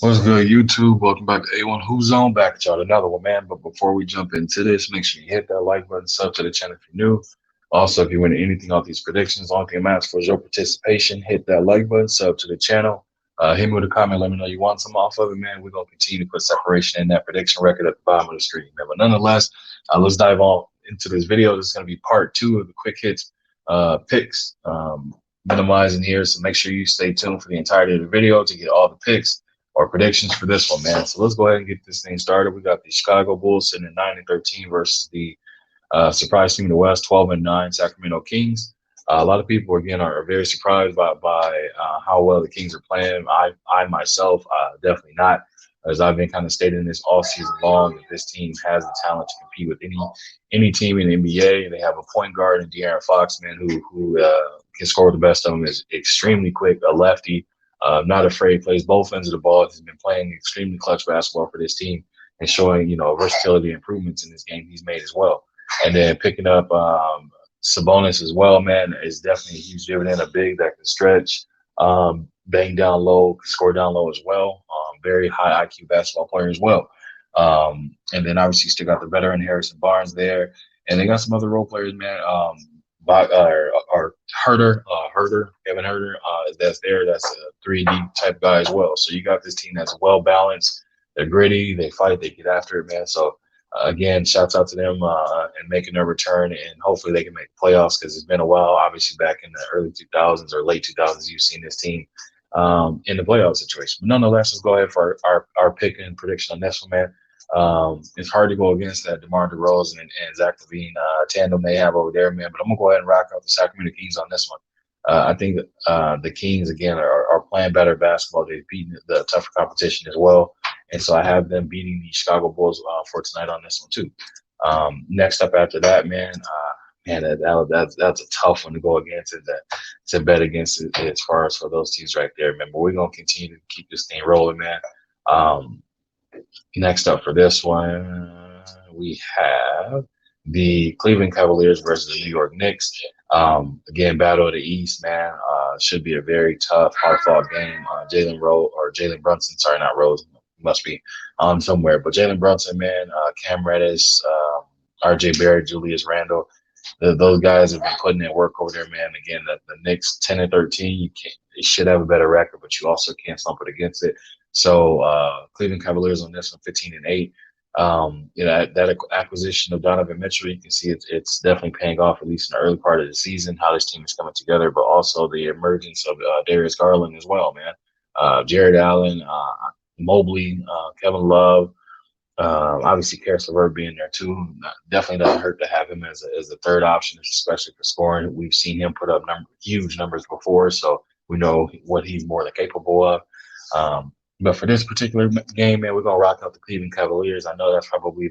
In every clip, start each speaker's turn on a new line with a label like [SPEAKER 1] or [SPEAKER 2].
[SPEAKER 1] What's good, YouTube? Welcome back to A1 Who's Zone. Back at y'all with another one, man. But before we jump into this, make sure you hit that like button, sub to the channel if you're new. Also, if you win anything off these predictions, the only thing I'm asking for is your participation. Hit that like button, sub to the channel. Hit me with a comment, let me know you want some off of it, man. We're going to continue to put separation in that prediction record at the bottom of the screen, man. But nonetheless, let's dive on into this video. This is going to be part two of the quick hits picks. Minimizing here, so make sure you stay tuned for the entirety of the video to get all the picks or predictions for this one, man. So let's go ahead and get this thing started. We got the Chicago Bulls sitting at 9-13 versus the surprise team in the West, 12-9 Sacramento Kings. A lot of people again are very surprised by how well the Kings are playing. I myself definitely not, as I've been kind of stating this all season long that this team has the talent to compete with any team in the NBA. They have a point guard in De'Aaron Fox, man, who can score the best of them. Is extremely quick, a lefty. Not afraid, plays both ends of the ball. He's been playing extremely clutch basketball for this team and showing, versatility improvements in this game he's made as well. And then picking up Sabonis as well, man, is definitely a huge dividend. A big that can stretch, bang down low, score down low as well. Very high IQ basketball player as well. And then obviously still got the veteran Harrison Barnes there. And they got some other role players, man. Or Herder, Kevin Herder, that's there. That's a 3D type guy as well. So you got this team that's well balanced. They're gritty. They fight. They get after it, man. So again, shouts out to them and making their return, and hopefully they can make the playoffs because it's been a while. Obviously, back in the early 2000s or late 2000s, you've seen this team in the playoff situation. But nonetheless, let's go ahead for our pick and prediction on this one, man. It's hard to go against that DeMar DeRozan and Zach LaVine tandem they have over there, man. But I'm gonna go ahead and rock out the Sacramento Kings on this one. I think that the Kings again are playing better basketball. They've beaten the tougher competition as well, and so I have them beating the Chicago Bulls for tonight on this one too. Next up after that, man, that's a tough one to go against. To bet against it as far as for those teams right there, man. But we're gonna continue to keep this thing rolling, man. Next up for this one, we have the Cleveland Cavaliers versus the New York Knicks. Again, battle of the East, man. Should be a very tough, hard-fought game. Jalen Brunson, sorry, not Rose, must be on somewhere. But Jalen Brunson, man, Cam Reddish, R.J. Barrett, Julius Randle, those guys have been putting in work over there, man. Again, the Knicks 10-13, they should have a better record, but you also can't slump it against it. So Cleveland Cavaliers on this one, 15-8. That acquisition of Donovan Mitchell, you can see it's definitely paying off, at least in the early part of the season, how this team is coming together, but also the emergence of Darius Garland as well, man. Jared Allen, Mobley, Kevin Love, obviously Karis LeVert being there too. Definitely doesn't hurt to have him as a third option, especially for scoring. We've seen him put up huge numbers before, so we know what he's more than capable of. But for this particular game, man, we're gonna rock out the Cleveland Cavaliers. I know that's probably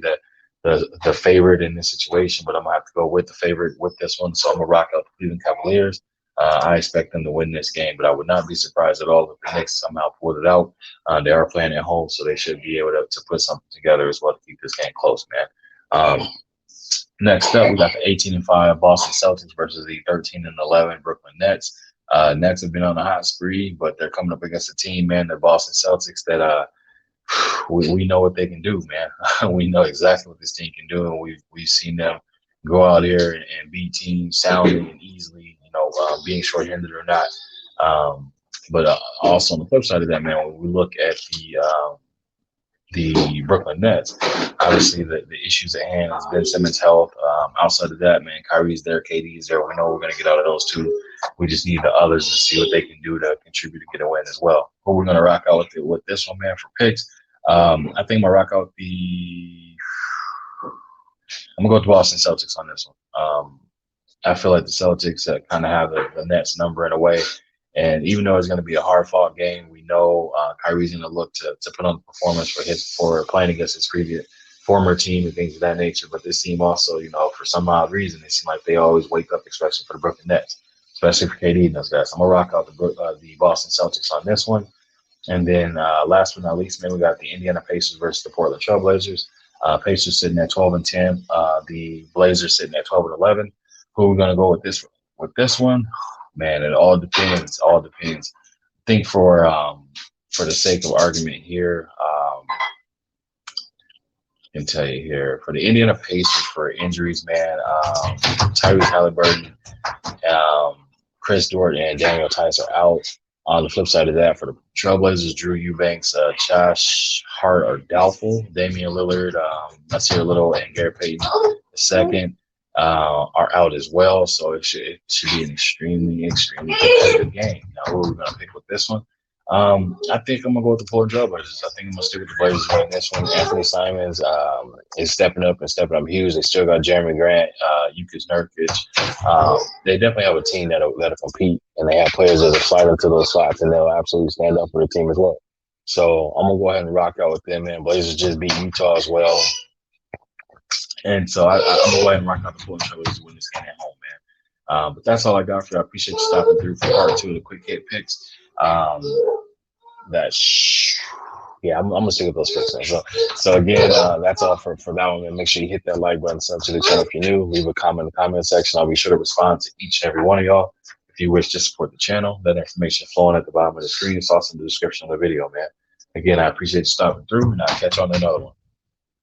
[SPEAKER 1] the favorite in this situation, but I'm gonna have to go with the favorite with this one. So I'm gonna rock out the Cleveland Cavaliers. I expect them to win this game, but I would not be surprised at all if the Knicks somehow pulled it out. They are playing at home, so they should be able to put something together as well to keep this game close, man. Next up, we got the 18-5 Boston Celtics versus the 13-11 Brooklyn Nets. Nets have been on a hot spree, but they're coming up against a team, man, the Boston Celtics, that we know what they can do, man. We know exactly what this team can do, and we've seen them go out here and beat teams soundly and easily, being short-handed or not. But also on the flip side of that, man, when we look at the Brooklyn Nets, obviously the issues at hand is Ben Simmons' health. Outside of that, man, Kyrie's there, KD's there. We know we're going to get out of those two. We just need the others to see what they can do to contribute to get a win as well. But we're going to rock out with this one, man, for picks. I think I'm going to rock out I'm going to go with the Boston Celtics on this one. I feel like the Celtics kind of have the Nets number in a way. And even though it's going to be a hard-fought game, we know Kyrie's going to look to put on the performance for playing against his previous former team and things of that nature. But this team also, for some odd reason, it seems like they always wake up, especially for the Brooklyn Nets, especially for KD and those guys. So I'm going to rock out the Boston Celtics on this one. And then last but not least, man, we got the Indiana Pacers versus the Portland Trailblazers. Pacers sitting at 12-10. The Blazers sitting at 12-11. Who are we going to go with this one? With this one, man, it all depends. I think for for the sake of argument here, I can tell you here for the Indiana Pacers for injuries, man. Tyrese Halliburton, Chris Dort, and Daniel Tice are out. On the flip side of that, for the Trailblazers, Drew Eubanks, Josh Hart are doubtful. Damian Lillard, Nasir Little, and Garrett Payton II are out as well. So it should be an extremely competitive game. Now, who are we going to pick with this one? I think I'm gonna go with the Portland Trailblazers. I think I'm gonna stick with the Blazers winning this one. Anthony Simons is stepping up huge. They still got Jeremy Grant, Yukis Nurkic. They definitely have a team that'll compete, and they have players that'll slide into those slots, and they'll absolutely stand up for the team as well. So I'm gonna go ahead and rock out with them, man. Blazers just beat Utah as well, and so I'm gonna go ahead and rock out the Portland Trailblazers to win this game at home, man. But that's all I got for you. I appreciate you stopping through for part 2 of the quick hit picks. I'm gonna stick with those picks. So again, that's all for that one. And make sure you hit that like button, sub to the channel if you're new. Leave a comment in the comment section. I'll be sure to respond to each and every one of y'all. If you wish to support the channel, that information flowing at the bottom of the screen is also in the description of the video, man. Again, I appreciate you stopping through, and I'll catch you on another one.